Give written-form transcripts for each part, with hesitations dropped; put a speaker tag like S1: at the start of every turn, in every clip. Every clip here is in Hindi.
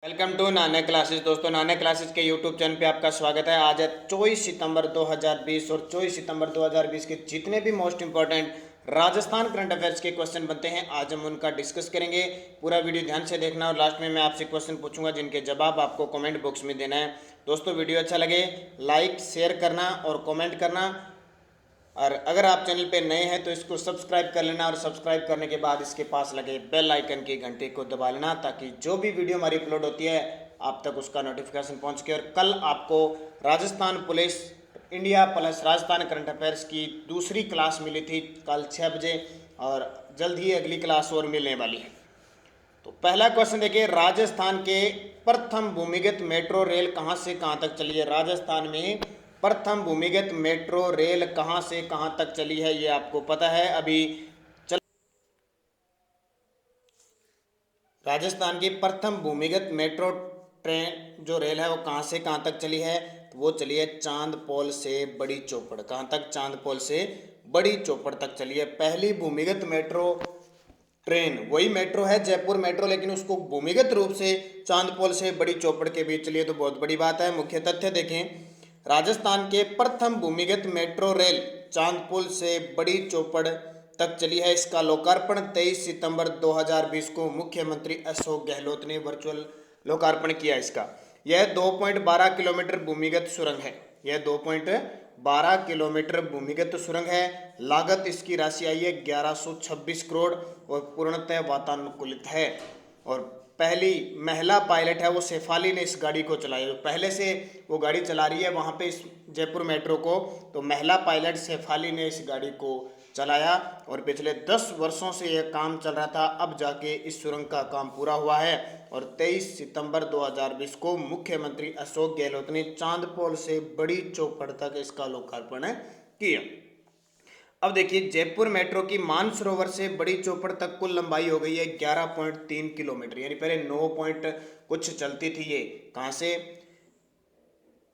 S1: Welcome to Nanak classes. दोस्तों, नानक क्लासेस के यूट्यूब चैनल पे आपका स्वागत है। आज है 24 सितंबर 2020 और 24 सितंबर 2020 के जितने भी most important Rajasthan current affairs के क्वेश्चन बनते हैं आज हम उनका डिस्कस करेंगे। पूरा वीडियो ध्यान से देखना और लास्ट में मैं आपसे क्वेश्चन पूछूंगा जिनके जवाब आपको कमेंट बॉक्स में देना है। दोस्तों, वीडियो अच्छा लगे लाइक शेयर करना और कॉमेंट करना, और अगर आप चैनल पे नए हैं तो इसको सब्सक्राइब कर लेना और सब्सक्राइब करने के बाद इसके पास लगे बेल आइकन की घंटे को दबा लेना ताकि जो भी वीडियो हमारी अपलोड होती है आप तक उसका नोटिफिकेशन पहुंच के। और कल आपको Rajasthan police India plus Rajasthan current affairs की दूसरी क्लास मिली थी कल 6 बजे, और जल्द ही अगली क्लास और मिलने वाली है। तो पहला क्वेश्चन देखिए, राजस्थान के प्रथम भूमिगत मेट्रो रेल कहां से कहां तक चली है। राजस्थान में प्रथम भूमिगत मेट्रो रेल कहां से कहां तक चली है ये आपको पता है। अभी राजस्थान की प्रथम भूमिगत मेट्रो ट्रेन जो रेल है वो कहां से कहां तक चली है, तो वो चली है चांदपोल से बड़ी चौपड़। कहां तक? चांदपोल से बड़ी चौपड़ तक चली है पहली भूमिगत मेट्रो ट्रेन। वही मेट्रो है जयपुर मेट्रो, लेकिन उसको भूमिगत रूप से चांदपोल से बड़ी चौपड़ के बीच चलिए तो बहुत बड़ी बात है। मुख्य तथ्य देखें, राजस्थान के प्रथम भूमिगत मेट्रो रेल चांदपोल से बड़ी चौपड़ तक चली है। इसका लोकार्पण 23 सितंबर 2020 को मुख्यमंत्री अशोक गहलोत ने वर्चुअल लोकार्पण किया। इसका यह 2.12 किलोमीटर भूमिगत सुरंग है। यह 2.12 किलोमीटर भूमिगत सुरंग है। लागत इसकी राशि आई है 1126 करोड़ और पूर्णतः वातानुकूलित है। और पहली महिला पायलट है वो शेफाली ने इस गाड़ी को चलाई। तो पहले से वो गाड़ी चला रही है वहाँ पे इस जयपुर मेट्रो को, तो महिला पायलट शेफाली ने इस गाड़ी को चलाया। और पिछले 10 वर्षों से यह काम चल रहा था, अब जाके इस सुरंग का काम पूरा हुआ है। और 23 सितंबर 2020 को मुख्यमंत्री अशोक गहलोत ने चांदपोल से बड़ी चौपड़ तक इसका लोकार्पण किया। अब देखिए, जयपुर मेट्रो की मानसरोवर से बड़ी चौपड़ तक कुल लंबाई हो गई है 11.3 किलोमीटर, यानी पहले 9 पॉइंट कुछ चलती थी। ये कहाँ से?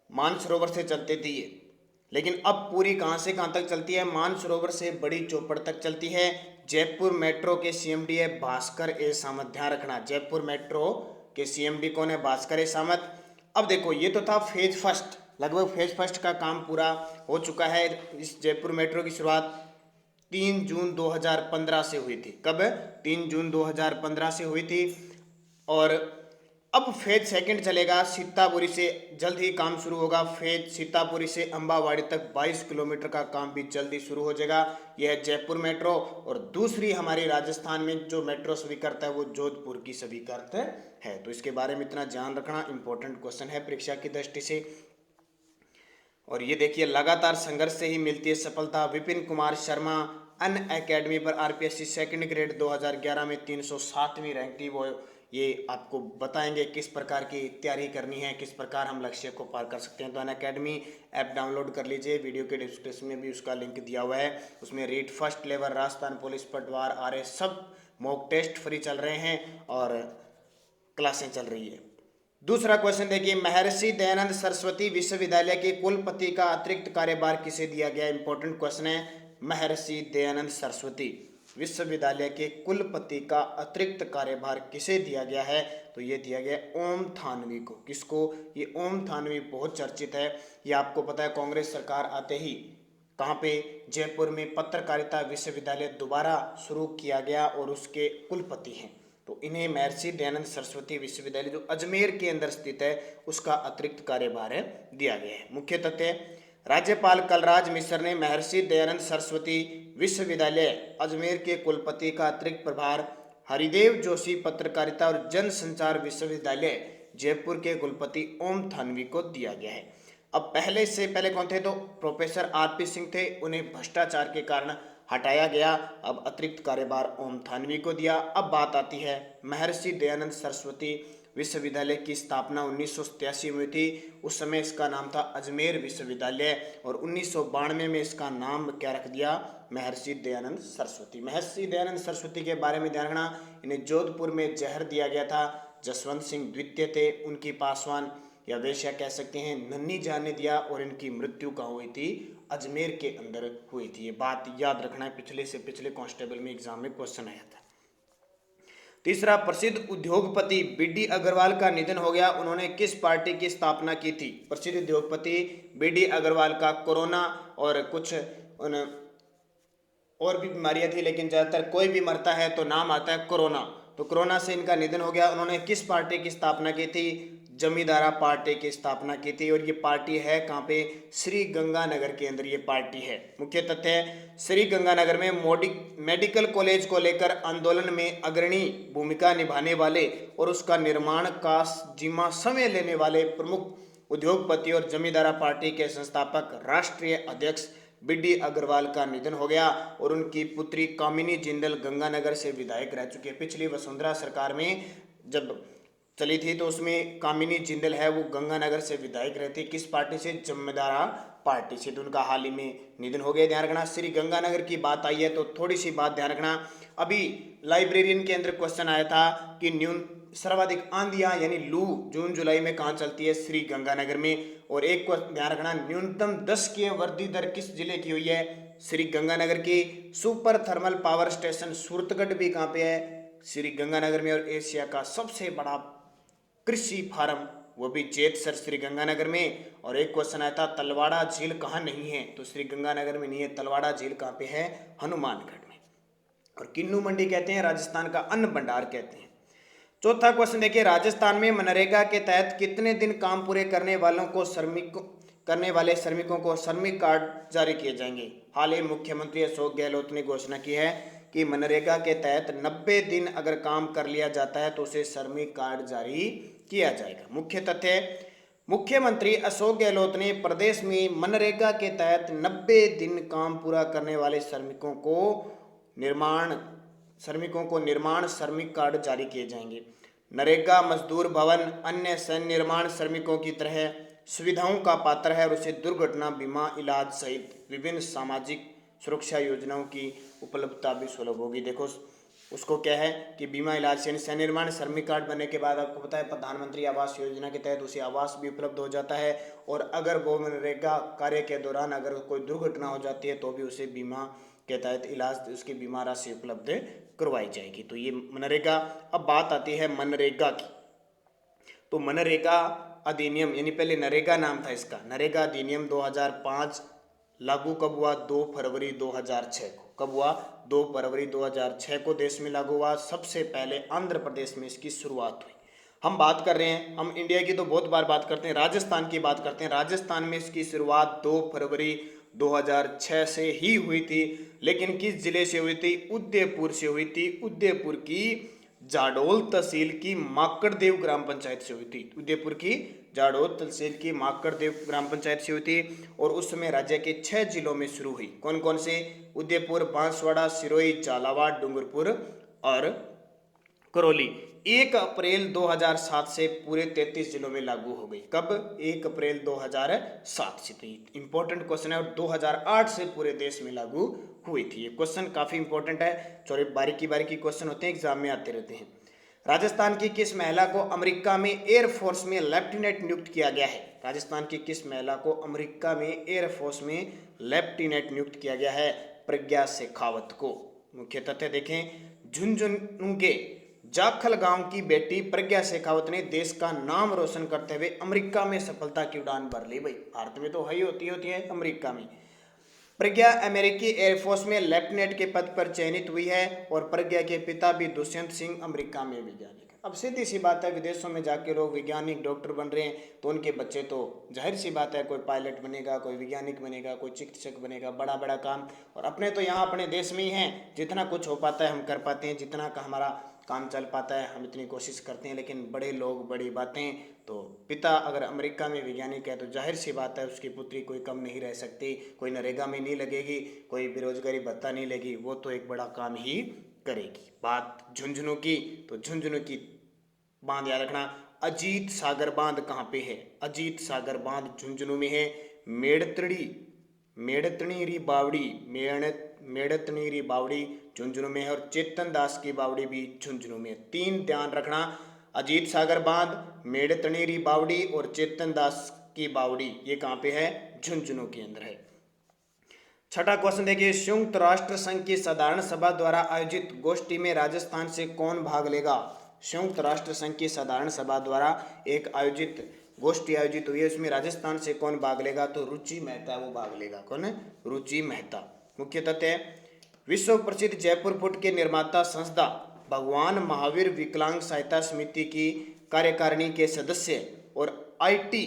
S1: मानसरोवर से चलती थी ये, लेकिन अब पूरी कहाँ से कहाँ तक चलती है? मानसरोवर से बड़ी चौपड़ तक चलती है। जयपुर मेट्रो के सीएमडी है भास्कर ए सामंत। ध्यान रखना, जयपुर मेट्रो के सीएमडी कौन है? भास्कर ए सामंत। अब देखो, ये तो था फेज फर्स्ट, लगभग फेज फर्स्ट का काम पूरा हो चुका है। इस जयपुर मेट्रो की शुरुआत 3 जून 2015 से हुई थी। कब? 3 जून 2015 से हुई थी। और अब फेज सेकंड चलेगा सीतापुरी से, जल्द ही काम शुरू होगा। फेज सीतापुरी से अंबावाड़ी तक 22 किलोमीटर का काम भी जल्दी शुरू हो जाएगा। यह है जयपुर मेट्रो। और दूसरी हमारी राजस्थान में जो मेट्रो स्वीकृत है वो जोधपुर की स्वीकृत है। तो इसके बारे में इतना ध्यान रखना, इंपॉर्टेंट क्वेश्चन है परीक्षा की दृष्टि से। और ये देखिए, लगातार संघर्ष से ही मिलती है सफलता। विपिन कुमार शर्मा अन अकेडमी पर आरपीएससी सेकंड ग्रेड 2011 में 307वीं रैंक थी। वो ये आपको बताएंगे किस प्रकार की तैयारी करनी है, किस प्रकार हम लक्ष्य को पार कर सकते हैं। तो अन अकेडमी ऐप डाउनलोड कर लीजिए, वीडियो के डिस्क्रिप्शन में भी उसका लिंक दिया हुआ है। उसमें read first level, Rajasthan police, पटवार, आरए सब मॉक टेस्ट फ्री चल रहे हैं और क्लासें चल रही है। दूसरा क्वेश्चन देखिए, महर्षि दयानंद सरस्वती विश्वविद्यालय के कुलपति का अतिरिक्त कार्यभार किसे दिया गया? इंपॉर्टेंट क्वेश्चन है। महर्षि दयानंद सरस्वती विश्वविद्यालय के कुलपति का अतिरिक्त कार्यभार किसे दिया गया है? तो ये दिया गया ओम थानवी को। किसको? ये ओम थानवी बहुत चर्चित है। ये आपको पता है, कांग्रेस सरकार आते ही कहाँ पे? जयपुर में पत्रकारिता विश्वविद्यालय दोबारा शुरू किया गया और उसके कुलपति हैं। तो इन्हें महर्षि दयानंद सरस्वती विश्वविद्यालय जो अजमेर के अंदर स्थित है उसका अतिरिक्त कार्यभार दिया गया है। मुख्य तथ्य, राज्यपाल कलराज मिश्र ने महर्षि दयानंद सरस्वती विश्वविद्यालय अजमेर के कुलपति का अतिरिक्त प्रभार हरिदेव जोशी पत्रकारिता और जन संचार विश्वविद्यालय जयपुर के कुलपति ओम थानवी को दिया गया है। अब पहले से पहले कौन थे? तो प्रोफेसर आरपी सिंह थे, उन्हें भ्रष्टाचार के कारण हटाया गया। अब अतिरिक्त कार्यभार ओम थानवी को दिया। अब बात आती है, महर्षि दयानंद सरस्वती विश्वविद्यालय की स्थापना 1987 में हुई थी। उस समय इसका नाम था अजमेर विश्वविद्यालय और 1992 में इसका नाम क्या रख दिया? महर्षि दयानंद सरस्वती। महर्षि दयानंद सरस्वती के बारे में ध्यान रखना, इन्हें जोधपुर में जहर दिया गया था। जसवंत सिंह द्वितीय थे उनकी पासवान या वेश्या कह सकते हैं, नन्ही जान ने दिया और इनकी मृत्यु कहाँ हुई थी? अजमेर के अंदर हुई थी। ये बात याद रखना है, पिछले से पिछले कांस्टेबल में एग्जाम में क्वेश्चन आया था। तीसरा, प्रसिद्ध उद्योगपति बीडी अग्रवाल का निधन हो गया, उन्होंने किस पार्टी की स्थापना की थी? प्रसिद्ध उद्योगपति बीडी अग्रवाल का कोरोना और कुछ और भी बीमारियां थी, लेकिन ज्यादातर कोई भी मरता है तो नाम आता है कोरोना, तो कोरोना से इनका निधन हो गया। उन्होंने किस पार्टी की स्थापना की थी? जमींदारा पार्टी की स्थापना की थी, और ये पार्टी है कहाँ पे? श्री गंगानगर के अंदर ये पार्टी है। मुख्य तथ्य है, श्री गंगानगर में मेडिकल कॉलेज को लेकर आंदोलन में अग्रणी भूमिका निभाने वाले और उसका निर्माण का जिम्मा समय लेने वाले प्रमुख उद्योगपति और जमींदारा पार्टी के संस्थापक राष्ट्रीय अध्यक्ष बीडी अग्रवाल का निधन हो गया, और उनकी पुत्री कामिनी जिंदल गंगानगर से विधायक रह चुकी है। पिछली वसुंधरा सरकार में जब चली थी तो उसमें कामिनी जिंदल है वो गंगानगर से विधायक रहती, किस पार्टी से? जमींदारा पार्टी से, तो उनका हाल ही में निधन हो गया। ध्यान रखना, श्री गंगानगर की बात आई है तो थोड़ी सी बात ध्यान रखना। अभी लाइब्रेरियन के अंदर क्वेश्चन आया था कि सर्वाधिक आंधियां यानी लू जून जुलाई में कहाँ चलती है? श्री गंगानगर में। और एक को ध्यान रखना, न्यूनतम 10 की वृद्धि दर किस जिले की हुई है? श्री गंगानगर की। Super thermal power station Suratgarh भी कहाँ पे है? श्री गंगानगर में। और एशिया का सबसे बड़ा कृषि फार्म वो भी जेतसर श्री गंगानगर में। और एक क्वेश्चन आया था, तलवाड़ा झील कहाँ नहीं है? तो श्री गंगानगर में नहीं है, तलवाड़ा झील कहाँ पे है? हनुमानगढ़ में। और किन्नू मंडी कहते हैं राजस्थान का अन्न भंडार कहते हैं। चौथा क्वेश्चन देखिए, राजस्थान में मनरेगा के तहत कितने दिन काम पूरे करने वालों को श्रमिकों को श्रमिक कार्ड जारी किए जाएंगे? हाल ही मुख्यमंत्री अशोक गहलोत ने घोषणा की है कि मनरेगा के तहत 90 दिन अगर काम कर लिया जाता है तो उसे श्रमिक कार्ड जारी किया जाएगा। मुख्य तथ्य, मुख्यमंत्री अशोक गहलोत ने प्रदेश में मनरेगा के तहत 90 दिन काम पूरा करने वाले श्रमिकों को निर्माण श्रमिक कार्ड जारी किए जाएंगे। नरेगा मजदूर भवन अन्य सैन्य निर्माण श्रमिकों की तरह सुविधाओं का पात्र है और उसे दुर्घटना बीमा, इलाज सहित विभिन्न सामाजिक सुरक्षा योजनाओं की उपलब्धता भी सुलभ होगी। देखो उसको क्या है कि बीमा, इलाज से सैन्य निर्माण श्रमिक कार्ड बनने के बाद आपको पता है प्रधानमंत्री आवास योजना के तहत उसे आवास भी उपलब्ध हो जाता है। और अगर वो मनरेगा कार्य के दौरान अगर कोई दुर्घटना हो जाती है तो भी उसे बीमा के तहत इलाज, उसकी बीमा राशि उपलब्ध करवाई जाएगी। तो ये मनरेगा। अब बात आती है मनरेगा की, तो मनरेगा अधिनियम यानी पहले नरेगा नाम था इसका, नरेगा अधिनियम 2005 लागू कब हुआ? 2 फरवरी 2006 को। कब हुआ? 2 फरवरी 2006 को देश में लागू हुआ। सबसे पहले आंध्र प्रदेश में इसकी शुरुआत हुई। हम बात कर रहे हैं, हम इंडिया की तो बहुत बार बात करते हैं, राजस्थान की बात करते हैं। राजस्थान में इसकी शुरुआत 2 फरवरी 2006 से ही हुई थी, लेकिन किस जिले से हुई थी? उदयपुर से हुई थी। उदयपुर की जाडोल तहसील की माकड़देव ग्राम पंचायत से हुई थी। उदयपुर की जाडोल तहसील की माकड़देव ग्राम पंचायत से हुई थी। और उस समय राज्य के 6 जिलों में शुरू हुई। कौन कौन से? उदयपुर, बांसवाड़ा, सिरोही, झालावाड़, डूंगरपुर और करौली। 1 अप्रैल 2007 से पूरे 33 जिलों में लागू हो गई। कब? 1 अप्रैल 2007 से। तो इंपॉर्टेंट क्वेश्चन है। और 2008 से पूरे देश में लागू हुई थी। ये क्वेश्चन काफी इंपॉर्टेंट है, सॉरी बारीकी क्वेश्चन होते हैं, एग्जाम में आते रहते हैं। राजस्थान की किस महिला को अमेरिका में एयरफोर्स में लेफ्टिनेंट नियुक्त किया गया है? राजस्थान की किस महिला को अमेरिका में एयरफोर्स में लेफ्टिनेंट नियुक्त किया गया है? प्रज्ञा शेखावत को। मुख्य तथ्य देखें, झुंझुनू के जाखल गांव की बेटी प्रज्ञा शेखावत ने देश का नाम रोशन करते हुए अमेरिका में सफलता की उड़ान भर ली। भाई भारत में तो है ही होती है, अमेरिका में। प्रज्ञा अमेरिकी एयरफोर्स में लेफ्टिनेंट के पद पर चयनित हुई है। और प्रज्ञा के पिता भी दुष्यंत सिंह अमेरिका में वैज्ञानिक। अब सीधी सी बात है, विदेशों में जाके लोग वैज्ञानिक डॉक्टर बन रहे हैं तो उनके बच्चे तो जाहिर सी बात है कोई पायलट बनेगा, कोई वैज्ञानिक बनेगा, कोई चिकित्सक बनेगा, बड़ा बड़ा काम। और अपने तो यहाँ अपने देश में ही हैं, जितना कुछ हो पाता है हम कर पाते हैं, जितना का हमारा काम चल पाता है हम इतनी कोशिश करते हैं। लेकिन बड़े लोग बड़ी बातें, तो पिता अगर अमेरिका में वैज्ञानिक है तो जाहिर सी बात है उसकी पुत्री कोई कम नहीं रह सकती। कोई नरेगा में नहीं लगेगी, कोई बेरोजगारी भत्ता नहीं लेगी, वो तो एक बड़ा काम ही करेगी। बात झुंझुनू की, तो झुंझुनू की बांध याद रखना। अजीत सागर बांध कहाँ पे है? अजीत सागर बांध झुंझुनू में है। मेड़तणी बावड़ी झुंझुनू में है। और चेतन दास की बावड़ी भी झुंझुनू में है। 3 ध्यान रखना, अजीत सागर बांध, मेड़तणी बावड़ी और चेतन दास की बावड़ी, ये कहाँ पे है? झुंझुनू के अंदर है। छठा क्वेश्चन देखिए, संयुक्त राष्ट्र संघ की साधारण सभा द्वारा आयोजित गोष्ठी में राजस्थान से कौन भाग लेगा? संयुक्त राष्ट्र संघ की साधारण सभा द्वारा एक आयोजित गोष्ठी आयोजित हुई है, उसमें राजस्थान से कौन भाग लेगा? तो रुचि मेहता वो भाग लेगा। कौन है? रुचि मेहता। मुख्य तथ्य है, विश्व प्रसिद्ध जयपुर फुट के निर्माता संस्था भगवान महावीर विकलांग सहायता समिति की कार्यकारिणी के सदस्य और आईटी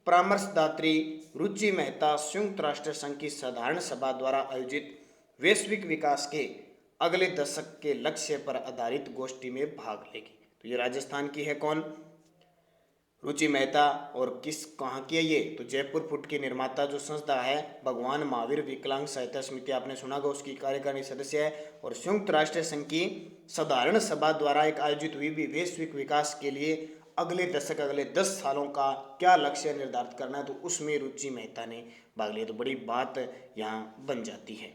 S1: परामर्शदात्री रुचि मेहता संयुक्त राष्ट्र संघ की साधारण सभा द्वारा आयोजित वैश्विक विकास के अगले दशक के लक्ष्य पर आधारित गोष्ठी में भाग लेगी। तो ये राजस्थान की है कौन? रुचि मेहता। और किस कहाँ की है ये? तो जयपुर फुट की निर्माता जो संस्था है भगवान महावीर विकलांग सहायता समिति, आपने सुना होगा, उसकी कार्यकारिणी सदस्य है। और संयुक्त राष्ट्र संघ की साधारण सभा द्वारा एक आयोजित हुई भी वैश्विक विकास के लिए अगले दशक, अगले 10 सालों का क्या लक्ष्य निर्धारित करना है, तो उसमें रुचि मेहता ने भाग लिया। तो बड़ी बात यहाँ बन जाती है।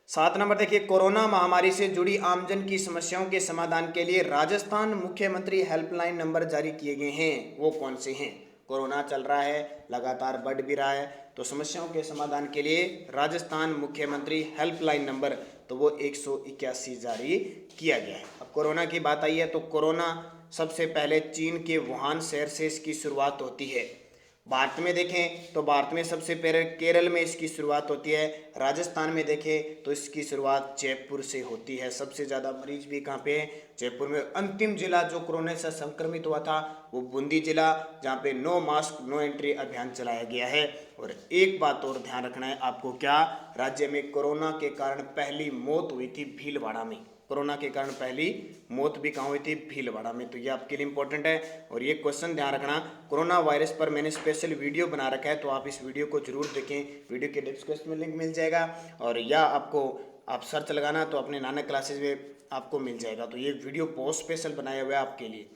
S1: 7 नंबर देखिए, कोरोना महामारी से जुड़ी आमजन की समस्याओं के समाधान के लिए राजस्थान मुख्यमंत्री हेल्पलाइन नंबर जारी किए गए हैं। वो कौन से हैं? कोरोना चल रहा है, लगातार बढ़ भी रहा है, तो समस्याओं के समाधान के लिए राजस्थान मुख्यमंत्री हेल्पलाइन नंबर, तो वो 181 जारी किया गया है। अब कोरोना की बात आई है, तो कोरोना सबसे पहले चीन के वुहान शहर से इसकी शुरुआत होती है। भारत में देखें तो भारत में सबसे पहले केरल में इसकी शुरुआत होती है। राजस्थान में देखें तो इसकी शुरुआत जयपुर से होती है। सबसे ज़्यादा मरीज भी कहाँ पे है? जयपुर में। अंतिम जिला जो कोरोना से संक्रमित हुआ था वो बूंदी जिला, जहाँ पे नो मास्क नो एंट्री अभियान चलाया गया है। और एक बात और ध्यान रखना है आपको, क्या राज्य में कोरोना के कारण पहली मौत हुई थी? भीलवाड़ा में। कोरोना के कारण पहली मौत भी कहाँ हुई थी? भीलवाड़ा में। तो ये आपके लिए इंपॉर्टेंट है। और ये क्वेश्चन ध्यान रखना, कोरोना वायरस पर मैंने स्पेशल वीडियो बना रखा है, तो आप इस वीडियो को जरूर देखें। वीडियो के डिस्क्रिप्शन में लिंक मिल जाएगा, और या आपको आप सर्च लगाना तो अपने नानक क्लासेज में आपको मिल जाएगा। तो ये वीडियो बहुत स्पेशल बनाया हुआ है आपके लिए।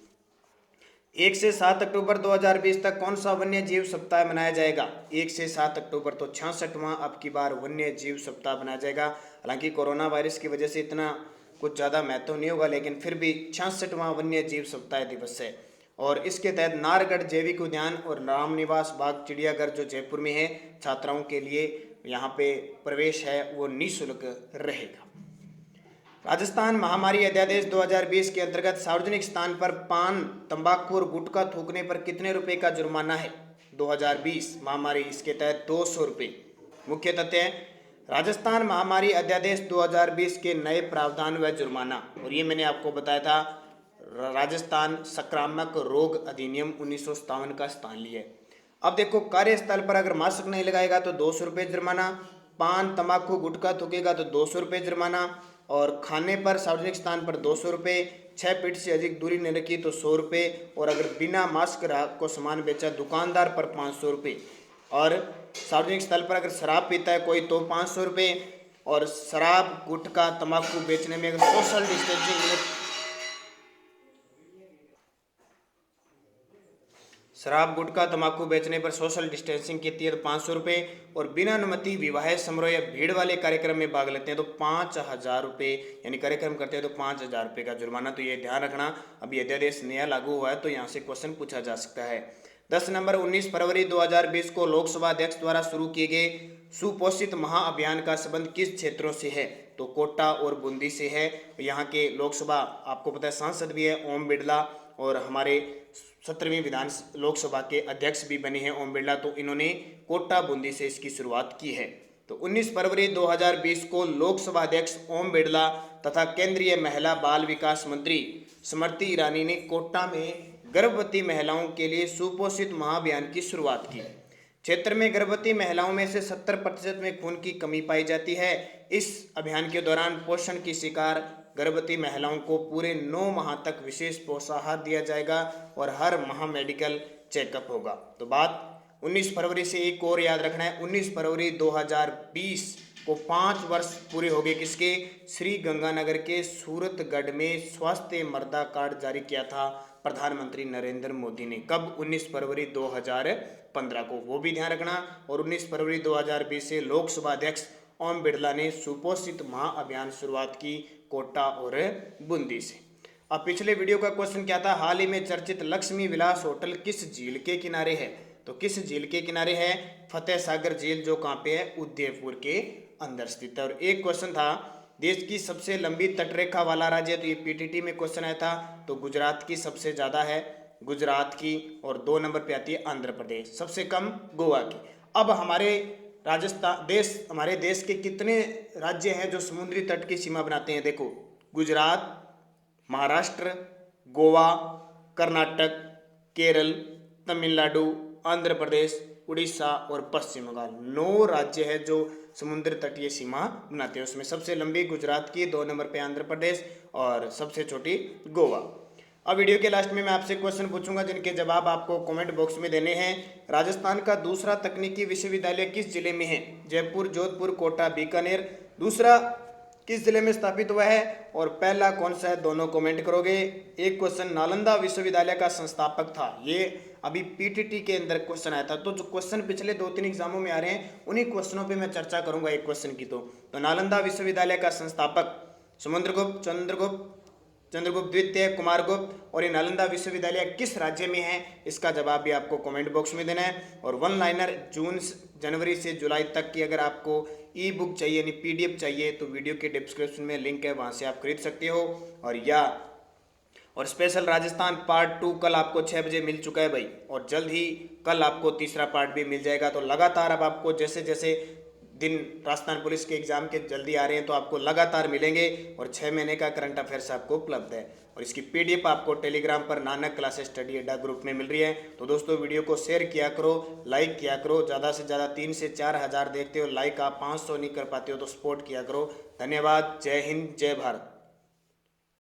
S1: 1 से 7 अक्टूबर 2020 तक कौन सा वन्य जीव सप्ताह मनाया जाएगा? 1 से 7 अक्टूबर, तो 66वां अब की बार वन्य जीव सप्ताह मनाया जाएगा। हालांकि कोरोना वायरस की वजह से इतना कुछ ज़्यादा महत्व नहीं होगा, लेकिन फिर भी 66वां वन्य जीव सप्ताह दिवस है। और इसके तहत नाहरगढ़ जैविक उद्यान और रामनिवास बाग चिड़ियाघर जो जयपुर में है, छात्राओं के लिए यहाँ पे प्रवेश है वो निःशुल्क रहेगा। राजस्थान महामारी अध्यादेश 2020 के अंतर्गत सार्वजनिक स्थान पर पान, तंबाकू और गुटखा थूकने पर कितने रुपए का जुर्माना है? 2020 महामारी, इसके तहत 200 रुपये। मुख्य तथ्य है, राजस्थान महामारी अध्यादेश 2020 के नए प्रावधान व जुर्माना, और ये मैंने आपको बताया था, राजस्थान संक्रामक रोग अधिनियम 1957 का स्थान लिया है। अब देखो, कार्यस्थल पर अगर मास्क नहीं लगाएगा तो 200 रुपये जुर्माना, पान तंबाकू गुटखा थूकेगा तो 200 रुपये जुर्माना, और खाने पर सार्वजनिक स्थान पर 200 रुपये, 6 फीट से अधिक दूरी नहीं रखी तो 100 रुपये, और अगर बिना मास्क ग्राहक को सामान बेचा दुकानदार पर 500 रुपये, और सार्वजनिक स्थल पर अगर शराब पीता है कोई तो 500 रुपये, और शराब गुटखा तंबाकू बेचने में अगर सोशल डिस्टेंसिंग, शराब गुटखा तंबाकू बेचने पर सोशल डिस्टेंसिंग की है तो 500 रुपये, और बिना अनुमति विवाह समारोह या भीड़ वाले कार्यक्रम में भाग लेते हैं तो 5000 रुपये, यानी कार्यक्रम करते हैं तो 5000 रुपये का जुर्माना। तो ये ध्यान रखना, अभी अध्यादेश नया लागू हुआ है तो यहाँ से क्वेश्चन पूछा जा सकता है। 10 नंबर, 19 फरवरी 2020 को लोकसभा अध्यक्ष द्वारा शुरू किए गए सुपोषित महाअभियान का संबंध किस क्षेत्रों से है? तो कोटा और बूंदी से है। यहाँ के लोकसभा आपको पता है सांसद भी है ओम बिरला, और हमारे 17वीं विधान लोकसभा के अध्यक्ष भी बने हैं ओम बिरला, तो इन्होंने कोटा बूंदी से इसकी शुरुआत की है। तो 19 फरवरी 2020 को लोकसभा अध्यक्ष ओम बिरला तथा केंद्रीय महिला बाल विकास मंत्री स्मृति ईरानी ने कोटा में गर्भवती महिलाओं के लिए सुपोषित महाअभियान की शुरुआत की। क्षेत्र में गर्भवती महिलाओं में से 70% में खून की कमी पाई जाती है। इस अभियान के दौरान पोषण की शिकार गर्भवती महिलाओं को पूरे 9 माह तक विशेष पोषाहार दिया जाएगा और हर माह मेडिकल चेकअप होगा। तो बात 19 फरवरी से एक और याद रखना है, 19 फरवरी 2020 को 5 वर्ष पूरे हो गए किसके? श्री गंगानगर के सूरतगढ़ में स्वास्थ्य मर्दा कार्ड जारी किया था प्रधानमंत्री नरेंद्र मोदी ने। कब? 19 फरवरी 2015 को, वो भी ध्यान रखना। और 19 फरवरी 2020 से लोकसभा अध्यक्ष ओम बिरला ने सुपोषित महाअभियान शुरुआत की कोटा और बूंदी से। अब पिछले वीडियो का क्वेश्चन क्या था? हाल ही में चर्चित लक्ष्मी विलास होटल किस झील के किनारे है? तो किस झील के किनारे है? फतेह सागर झील, जो कहाँ पे है? उदयपुर के अंदर स्थित है। और एक क्वेश्चन था, देश की सबसे लंबी तटरेखा वाला राज्य, तो ये पीटीटी में क्वेश्चन आया था, तो गुजरात की सबसे ज्यादा है, गुजरात की, और 2 नंबर पे आती है आंध्र प्रदेश, सबसे कम गोवा की। अब हमारे देश के कितने राज्य हैं जो समुद्री तट की सीमा बनाते हैं? देखो, गुजरात, महाराष्ट्र, गोवा, कर्नाटक, केरल, तमिलनाडु, आंध्र प्रदेश, उड़ीसा और पश्चिम बंगाल, 9 राज्य है जो समुद्र तटीय सीमा बनाते हैं। उसमें सबसे लंबी गुजरात की, 2 नंबर पे आंध्र प्रदेश और सबसे छोटी गोवा। अब वीडियो के लास्ट में मैं आपसे क्वेश्चन पूछूंगा जिनके जवाब आपको कमेंट बॉक्स में देने हैं। राजस्थान का दूसरा तकनीकी विश्वविद्यालय किस जिले में है? जयपुर, जोधपुर, कोटा, बीकानेर। दूसरा किस जिले में स्थापित हुआ है और पहला कौन सा है? दोनों कमेंट करोगे। एक क्वेश्चन, नालंदा विश्वविद्यालय का संस्थापक था, ये अभी पीटीटी के अंदर क्वेश्चन आया था। तो जो क्वेश्चन पिछले 2-3 एग्जामों में आ रहे हैं उन्हीं क्वेश्चनों पे मैं चर्चा करूंगा एक क्वेश्चन की। तो नालंदा विश्वविद्यालय का संस्थापक समुद्रगुप्त, चंद्रगुप्त द्वितीय, कुमारगुप्त। और ये नालंदा विश्वविद्यालय किस राज्य में है? इसका जवाब भी आपको कमेंट बॉक्स में देना है। और वन लाइनर जनवरी से जुलाई तक की अगर आपको ई बुक चाहिए यानी पीडीएफ चाहिए तो वीडियो के डिस्क्रिप्शन में लिंक है, वहां से आप खरीद सकते हो। और स्पेशल राजस्थान पार्ट 2 कल आपको 6 बजे मिल चुका है भाई, और जल्द ही कल आपको तीसरा पार्ट भी मिल जाएगा। तो लगातार अब आपको जैसे जैसे दिन राजस्थान पुलिस के एग्जाम के जल्दी आ रहे हैं तो आपको लगातार मिलेंगे, और 6 महीने का करंट अफेयर्स आपको उपलब्ध है। और इसकी पीडीएफ आपको टेलीग्राम पर नानक क्लासेस स्टडी अड्डा ग्रुप में मिल रही है। तो दोस्तों वीडियो को शेयर किया करो, लाइक किया करो, ज़्यादा से ज़्यादा 3 से 4 हज़ार देखते हो, लाइक आप 500 नहीं कर पाते हो तो सपोर्ट किया करो। धन्यवाद। जय हिंद, जय भारत।